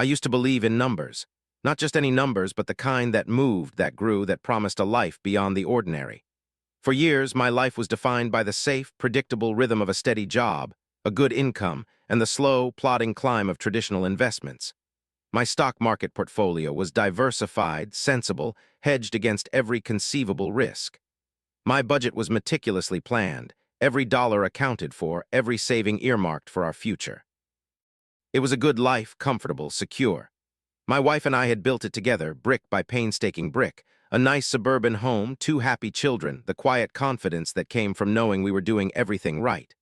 I used to believe in numbers. Not just any numbers, but the kind that moved, that grew, that promised a life beyond the ordinary. For years, my life was defined by the safe, predictable rhythm of a steady job, a good income, and the slow, plodding climb of traditional investments. My stock market portfolio was diversified, sensible, hedged against every conceivable risk. My budget was meticulously planned, every dollar accounted for, every saving earmarked for our future. It was a good life, comfortable, secure. My wife and I had built it together, brick by painstaking brick. A nice suburban home, two happy children, the quiet confidence that came from knowing we were doing everything right.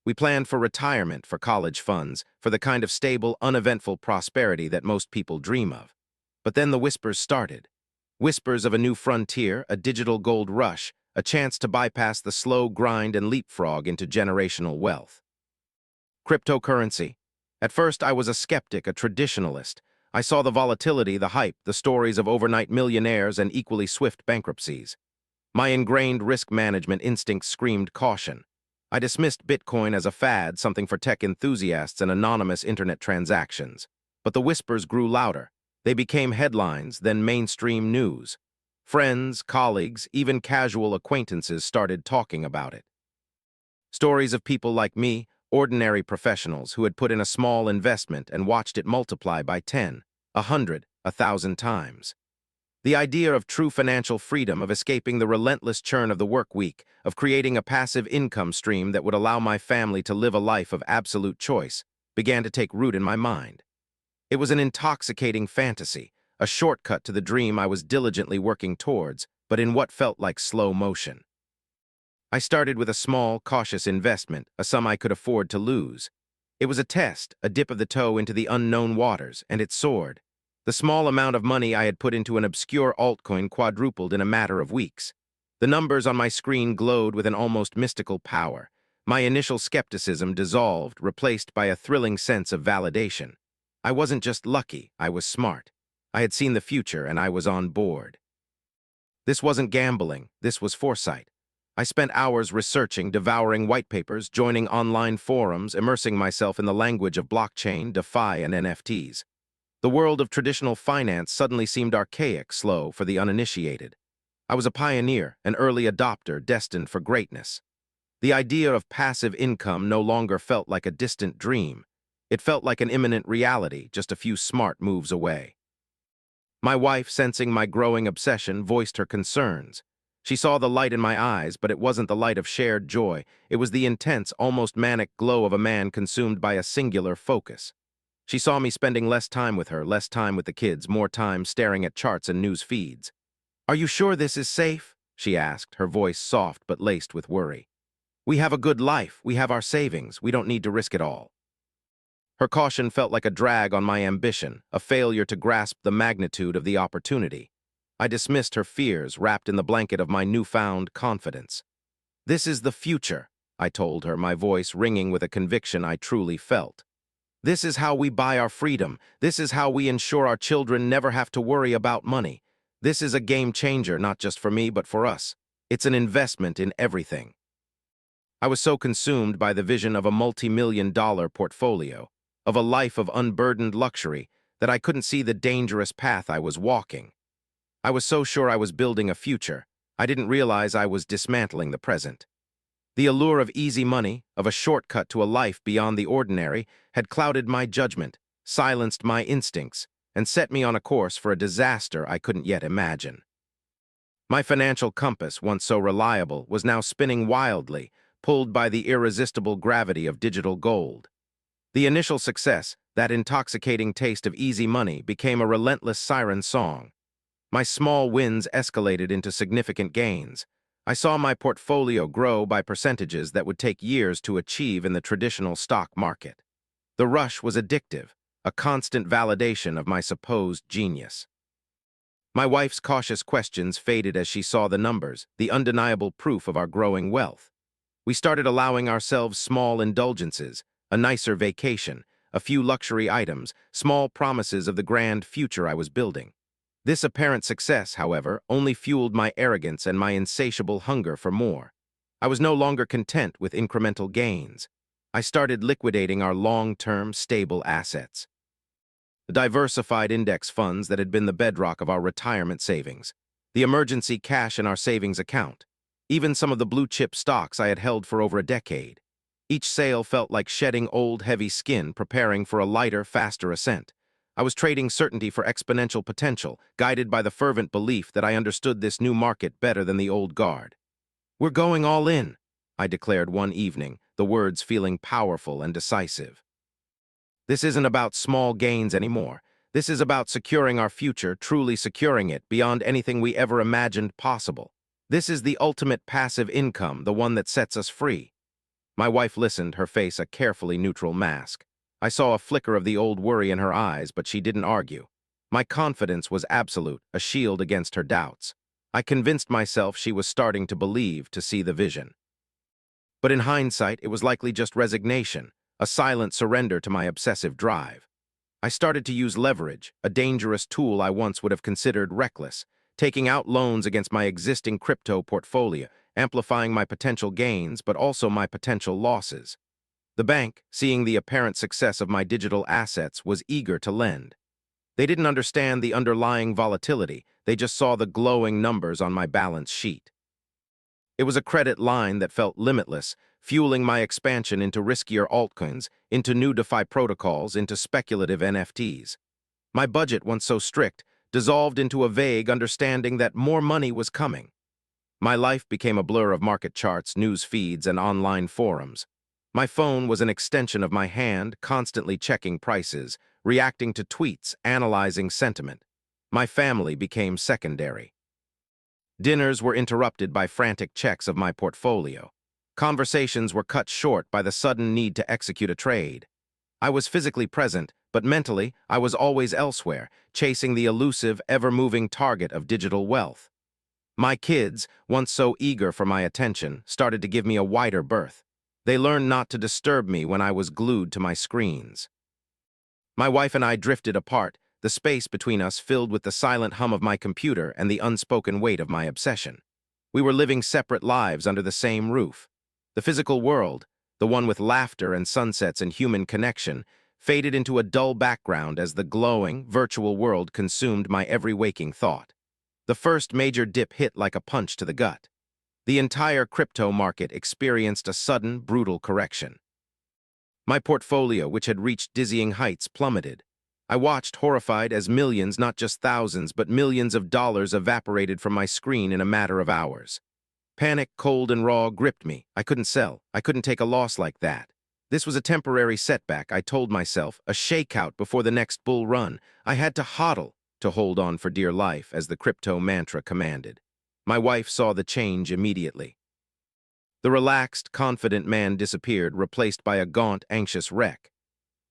We planned for retirement, for college funds, for the kind of stable, uneventful prosperity that most people dream of. But then the whispers started. Whispers of a new frontier, a digital gold rush, a chance to bypass the slow grind and leapfrog into generational wealth. Cryptocurrency. At first, I was a skeptic, a traditionalist. I saw the volatility, the hype, the stories of overnight millionaires and equally swift bankruptcies. My ingrained risk management instincts screamed caution. I dismissed Bitcoin as a fad, something for tech enthusiasts and anonymous internet transactions. But the whispers grew louder. They became headlines, then mainstream news. Friends, colleagues, even casual acquaintances started talking about it. Stories of people like me, ordinary professionals who had put in a small investment and watched it multiply by 10, 100, 1,000 times. The idea of true financial freedom, of escaping the relentless churn of the work week, of creating a passive income stream that would allow my family to live a life of absolute choice, began to take root in my mind. It was an intoxicating fantasy, a shortcut to the dream I was diligently working towards, but in what felt like slow motion. I started with a small, cautious investment, a sum I could afford to lose. It was a test, a dip of the toe into the unknown waters, and it soared. The small amount of money I had put into an obscure altcoin quadrupled in a matter of weeks. The numbers on my screen glowed with an almost mystical power. My initial skepticism dissolved, replaced by a thrilling sense of validation. I wasn't just lucky, I was smart. I had seen the future, and I was on board. This wasn't gambling, this was foresight. I spent hours researching, devouring white papers, joining online forums, immersing myself in the language of blockchain, DeFi, and NFTs. The world of traditional finance suddenly seemed archaic, slow for the uninitiated. I was a pioneer, an early adopter destined for greatness. The idea of passive income no longer felt like a distant dream. It felt like an imminent reality, just a few smart moves away. My wife, sensing my growing obsession, voiced her concerns. She saw the light in my eyes, but it wasn't the light of shared joy. It was the intense, almost manic glow of a man consumed by a singular focus. She saw me spending less time with her, less time with the kids, more time staring at charts and news feeds. "Are you sure this is safe?" she asked, her voice soft but laced with worry. "We have a good life, we have our savings, we don't need to risk it all." Her caution felt like a drag on my ambition, a failure to grasp the magnitude of the opportunity. I dismissed her fears, wrapped in the blanket of my newfound confidence. "This is the future," I told her, my voice ringing with a conviction I truly felt. "This is how we buy our freedom. This is how we ensure our children never have to worry about money. This is a game changer, not just for me, but for us. It's an investment in everything." I was so consumed by the vision of a multi-million-dollar portfolio, of a life of unburdened luxury, that I couldn't see the dangerous path I was walking. I was so sure I was building a future, I didn't realize I was dismantling the present. The allure of easy money, of a shortcut to a life beyond the ordinary, had clouded my judgment, silenced my instincts, and set me on a course for a disaster I couldn't yet imagine. My financial compass, once so reliable, was now spinning wildly, pulled by the irresistible gravity of digital gold. The initial success, that intoxicating taste of easy money, became a relentless siren song. My small wins escalated into significant gains. I saw my portfolio grow by percentages that would take years to achieve in the traditional stock market. The rush was addictive, a constant validation of my supposed genius. My wife's cautious questions faded as she saw the numbers, the undeniable proof of our growing wealth. We started allowing ourselves small indulgences, a nicer vacation, a few luxury items, small promises of the grand future I was building. This apparent success, however, only fueled my arrogance and my insatiable hunger for more. I was no longer content with incremental gains. I started liquidating our long-term, stable assets. The diversified index funds that had been the bedrock of our retirement savings, the emergency cash in our savings account, even some of the blue-chip stocks I had held for over a decade. Each sale felt like shedding old, heavy skin, preparing for a lighter, faster ascent. I was trading certainty for exponential potential, guided by the fervent belief that I understood this new market better than the old guard. "We're going all in," I declared one evening, the words feeling powerful and decisive. "This isn't about small gains anymore. This is about securing our future, truly securing it beyond anything we ever imagined possible. This is the ultimate passive income, the one that sets us free." My wife listened, her face a carefully neutral mask. I saw a flicker of the old worry in her eyes, but she didn't argue. My confidence was absolute, a shield against her doubts. I convinced myself she was starting to believe, to see the vision. But in hindsight, it was likely just resignation, a silent surrender to my obsessive drive. I started to use leverage, a dangerous tool I once would have considered reckless, taking out loans against my existing crypto portfolio, amplifying my potential gains but also my potential losses. The bank, seeing the apparent success of my digital assets, was eager to lend. They didn't understand the underlying volatility, they just saw the glowing numbers on my balance sheet. It was a credit line that felt limitless, fueling my expansion into riskier altcoins, into new DeFi protocols, into speculative NFTs. My budget, once so strict, dissolved into a vague understanding that more money was coming. My life became a blur of market charts, news feeds, and online forums. My phone was an extension of my hand, constantly checking prices, reacting to tweets, analyzing sentiment. My family became secondary. Dinners were interrupted by frantic checks of my portfolio. Conversations were cut short by the sudden need to execute a trade. I was physically present, but mentally, I was always elsewhere, chasing the elusive, ever-moving target of digital wealth. My kids, once so eager for my attention, started to give me a wider berth. They learned not to disturb me when I was glued to my screens. My wife and I drifted apart, the space between us filled with the silent hum of my computer and the unspoken weight of my obsession. We were living separate lives under the same roof. The physical world, the one with laughter and sunsets and human connection, faded into a dull background as the glowing, virtual world consumed my every waking thought. The first major dip hit like a punch to the gut. The entire crypto market experienced a sudden, brutal correction. My portfolio, which had reached dizzying heights, plummeted. I watched horrified as millions, not just thousands, but millions of dollars evaporated from my screen in a matter of hours. Panic, cold and raw, gripped me. I couldn't sell. I couldn't take a loss like that. This was a temporary setback, I told myself, a shakeout before the next bull run. I had to hodl, to hold on for dear life, as the crypto mantra commanded. My wife saw the change immediately. The relaxed, confident man disappeared, replaced by a gaunt, anxious wreck.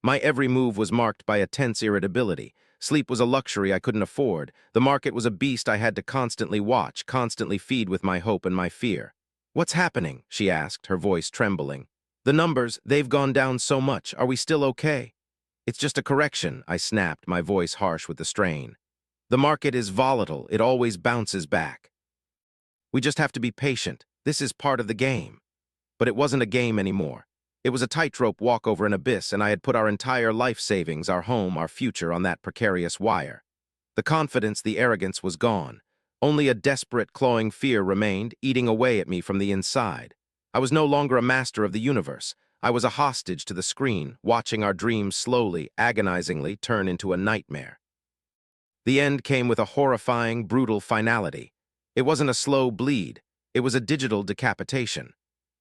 My every move was marked by a tense irritability. Sleep was a luxury I couldn't afford. The market was a beast I had to constantly watch, constantly feed with my hope and my fear. "What's happening?" she asked, her voice trembling. "The numbers, they've gone down so much. Are we still okay?" "It's just a correction," I snapped, my voice harsh with the strain. "The market is volatile. It always bounces back. We just have to be patient. This is part of the game." But it wasn't a game anymore. It was a tightrope walk over an abyss, and I had put our entire life savings, our home, our future on that precarious wire. The confidence, the arrogance was gone. Only a desperate, clawing fear remained, eating away at me from the inside. I was no longer a master of the universe. I was a hostage to the screen, watching our dreams slowly, agonizingly turn into a nightmare. The end came with a horrifying, brutal finality. It wasn't a slow bleed. It was a digital decapitation.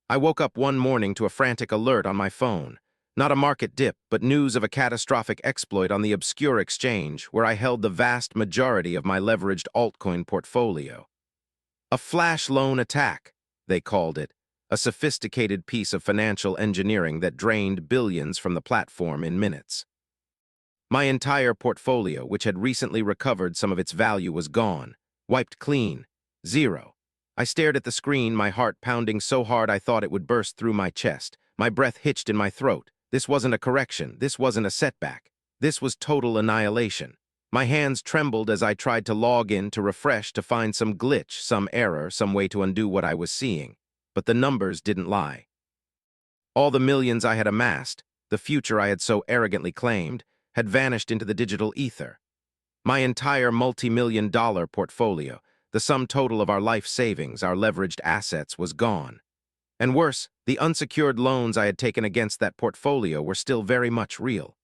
I woke up one morning to a frantic alert on my phone. Not a market dip, but news of a catastrophic exploit on the obscure exchange where I held the vast majority of my leveraged altcoin portfolio. A flash loan attack, they called it, a sophisticated piece of financial engineering that drained billions from the platform in minutes. My entire portfolio, which had recently recovered some of its value, was gone, wiped clean, zero. I stared at the screen, my heart pounding so hard I thought it would burst through my chest. My breath hitched in my throat. This wasn't a correction. This wasn't a setback. This was total annihilation. My hands trembled as I tried to log in, to refresh, to find some glitch, some error, some way to undo what I was seeing. But the numbers didn't lie. All the millions I had amassed, the future I had so arrogantly claimed, had vanished into the digital ether. My entire multi-million-dollar portfolio, the sum total of our life savings, our leveraged assets, was gone. And worse, the unsecured loans I had taken against that portfolio were still very much real.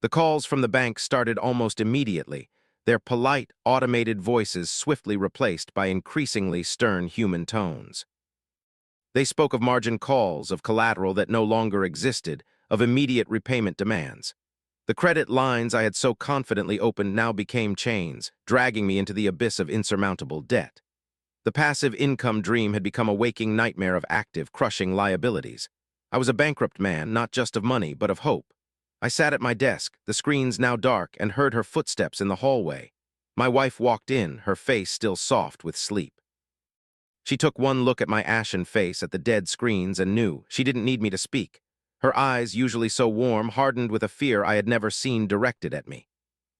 The calls from the bank started almost immediately, their polite, automated voices swiftly replaced by increasingly stern human tones. They spoke of margin calls, of collateral that no longer existed, of immediate repayment demands. The credit lines I had so confidently opened now became chains, dragging me into the abyss of insurmountable debt. The passive income dream had become a waking nightmare of active, crushing liabilities. I was a bankrupt man, not just of money, but of hope. I sat at my desk, the screens now dark, and heard her footsteps in the hallway. My wife walked in, her face still soft with sleep. She took one look at my ashen face at the dead screens and knew she didn't need me to speak. Her eyes, usually so warm, hardened with a fear I had never seen directed at me.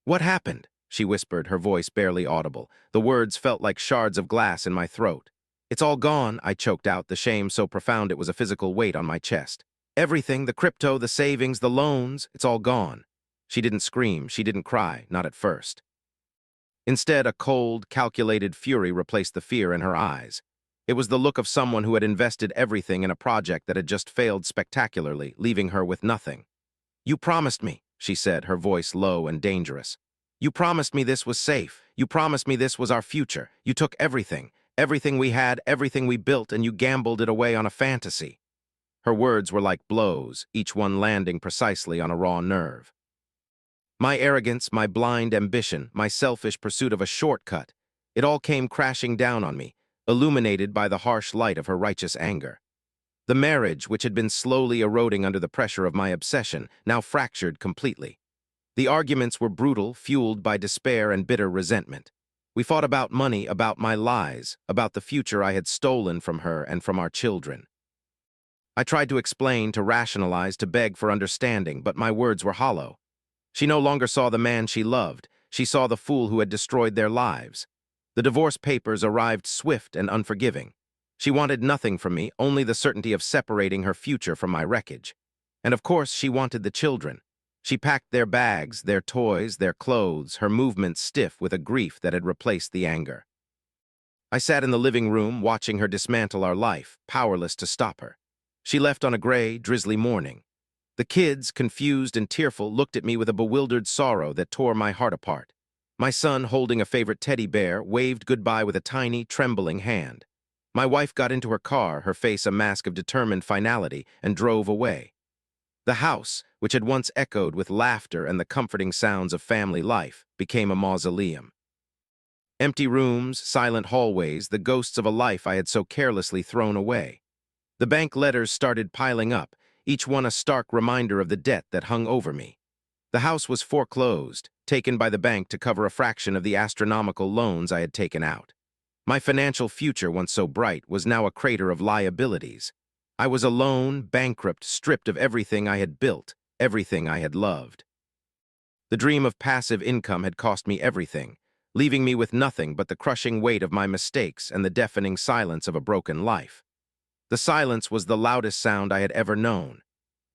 "What happened?" she whispered, her voice barely audible. The words felt like shards of glass in my throat. "It's all gone," I choked out, the shame so profound it was a physical weight on my chest. "Everything, the crypto, the savings, the loans, it's all gone." She didn't scream, she didn't cry, not at first. Instead, a cold, calculated fury replaced the fear in her eyes. It was the look of someone who had invested everything in a project that had just failed spectacularly, leaving her with nothing. "You promised me," she said, her voice low and dangerous. "You promised me this was safe. You promised me this was our future. You took everything, everything we had, everything we built, and you gambled it away on a fantasy." Her words were like blows, each one landing precisely on a raw nerve. My arrogance, my blind ambition, my selfish pursuit of a shortcut, it all came crashing down on me, illuminated by the harsh light of her righteous anger. The marriage, which had been slowly eroding under the pressure of my obsession, now fractured completely. The arguments were brutal, fueled by despair and bitter resentment. We fought about money, about my lies, about the future I had stolen from her and from our children. I tried to explain, to rationalize, to beg for understanding, but my words were hollow. She no longer saw the man she loved. She saw the fool who had destroyed their lives. The divorce papers arrived swift and unforgiving. She wanted nothing from me, only the certainty of separating her future from my wreckage. And of course, she wanted the children. She packed their bags, their toys, their clothes, her movements stiff with a grief that had replaced the anger. I sat in the living room, watching her dismantle our life, powerless to stop her. She left on a gray, drizzly morning. The kids, confused and tearful, looked at me with a bewildered sorrow that tore my heart apart. My son, holding a favorite teddy bear, waved goodbye with a tiny, trembling hand. My wife got into her car, her face a mask of determined finality, and drove away. The house, which had once echoed with laughter and the comforting sounds of family life, became a mausoleum. Empty rooms, silent hallways, the ghosts of a life I had so carelessly thrown away. The bank letters started piling up, each one a stark reminder of the debt that hung over me. The house was foreclosed, taken by the bank to cover a fraction of the astronomical loans I had taken out. My financial future, once so bright, was now a crater of liabilities. I was alone, bankrupt, stripped of everything I had built, everything I had loved. The dream of passive income had cost me everything, leaving me with nothing but the crushing weight of my mistakes and the deafening silence of a broken life. The silence was the loudest sound I had ever known.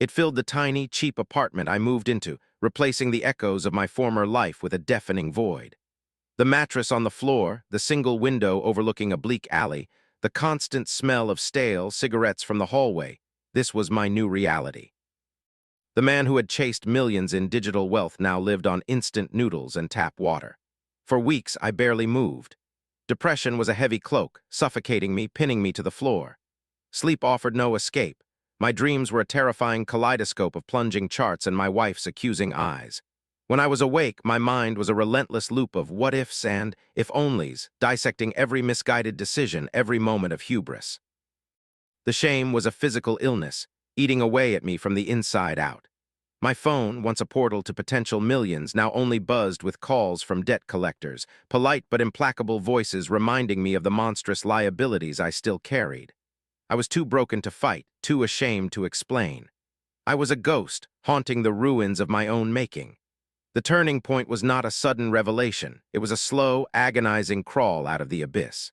It filled the tiny, cheap apartment I moved into, replacing the echoes of my former life with a deafening void. The mattress on the floor, the single window overlooking a bleak alley, the constant smell of stale cigarettes from the hallway, this was my new reality. The man who had chased millions in digital wealth now lived on instant noodles and tap water. For weeks, I barely moved. Depression was a heavy cloak, suffocating me, pinning me to the floor. Sleep offered no escape. My dreams were a terrifying kaleidoscope of plunging charts and my wife's accusing eyes. When I was awake, my mind was a relentless loop of what-ifs and if-onlys, dissecting every misguided decision, every moment of hubris. The shame was a physical illness, eating away at me from the inside out. My phone, once a portal to potential millions, now only buzzed with calls from debt collectors, polite but implacable voices reminding me of the monstrous liabilities I still carried. I was too broken to fight, too ashamed to explain. I was a ghost, haunting the ruins of my own making. The turning point was not a sudden revelation. It was a slow, agonizing crawl out of the abyss.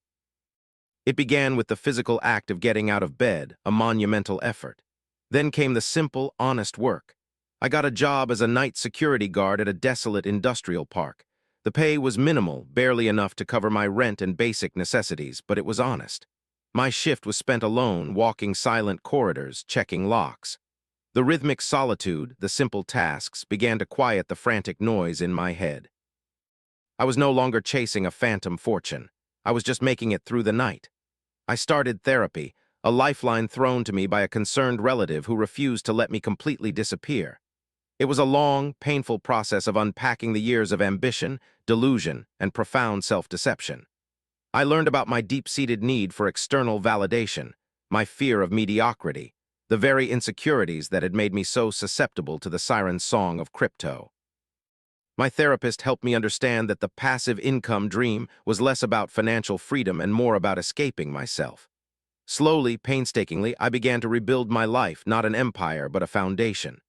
It began with the physical act of getting out of bed, a monumental effort. Then came the simple, honest work. I got a job as a night security guard at a desolate industrial park. The pay was minimal, barely enough to cover my rent and basic necessities, but it was honest. My shift was spent alone, walking silent corridors, checking locks. The rhythmic solitude, the simple tasks, began to quiet the frantic noise in my head. I was no longer chasing a phantom fortune. I was just making it through the night. I started therapy, a lifeline thrown to me by a concerned relative who refused to let me completely disappear. It was a long, painful process of unpacking the years of ambition, delusion, and profound self-deception. I learned about my deep-seated need for external validation, my fear of mediocrity, the very insecurities that had made me so susceptible to the siren song of crypto. My therapist helped me understand that the passive income dream was less about financial freedom and more about escaping myself. Slowly, painstakingly, I began to rebuild my life, not an empire, but a foundation.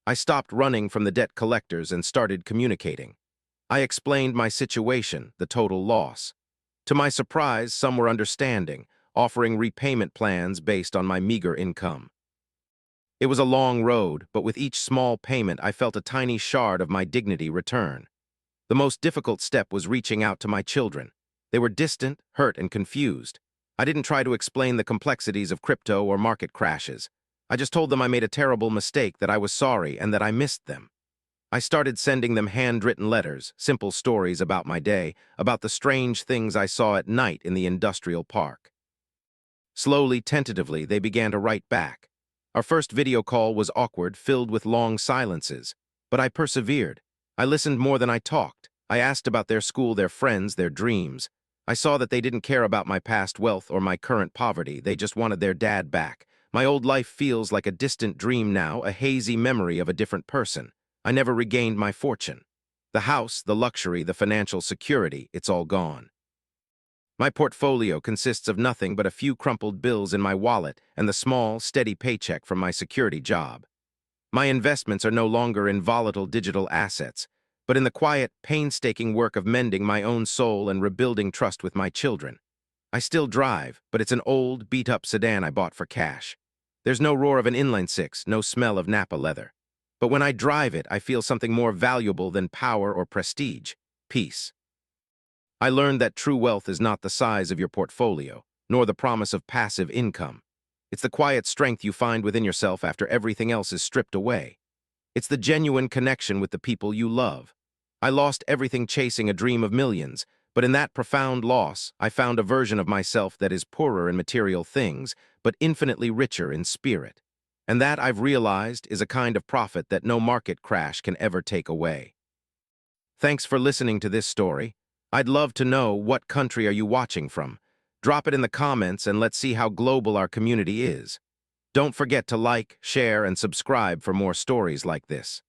I stopped running from the debt collectors and started communicating. I explained my situation, the total loss. To my surprise, some were understanding, offering repayment plans based on my meager income. It was a long road, but with each small payment, I felt a tiny shard of my dignity return. The most difficult step was reaching out to my children. They were distant, hurt, and confused. I didn't try to explain the complexities of crypto or market crashes. I just told them I made a terrible mistake, that I was sorry, and that I missed them. I started sending them handwritten letters, simple stories about my day, about the strange things I saw at night in the industrial park. Slowly, tentatively, they began to write back. Our first video call was awkward, filled with long silences. But I persevered. I listened more than I talked. I asked about their school, their friends, their dreams. I saw that they didn't care about my past wealth or my current poverty. They just wanted their dad back. My old life feels like a distant dream now, a hazy memory of a different person. I never regained my fortune. The house, the luxury, the financial security, it's all gone. My portfolio consists of nothing but a few crumpled bills in my wallet and the small, steady paycheck from my security job. My investments are no longer in volatile digital assets, but in the quiet, painstaking work of mending my own soul and rebuilding trust with my children. I still drive, but it's an old, beat-up sedan I bought for cash. There's no roar of an inline-six, no smell of Napa leather. But when I drive it, I feel something more valuable than power or prestige: peace. I learned that true wealth is not the size of your portfolio, nor the promise of passive income. It's the quiet strength you find within yourself after everything else is stripped away. It's the genuine connection with the people you love. I lost everything chasing a dream of millions, but in that profound loss, I found a version of myself that is poorer in material things, but infinitely richer in spirit. And that, I've realized, is a kind of profit that no market crash can ever take away. Thanks for listening to this story. I'd love to know, what country are you watching from? Drop it in the comments and let's see how global our community is. Don't forget to like, share, and subscribe for more stories like this.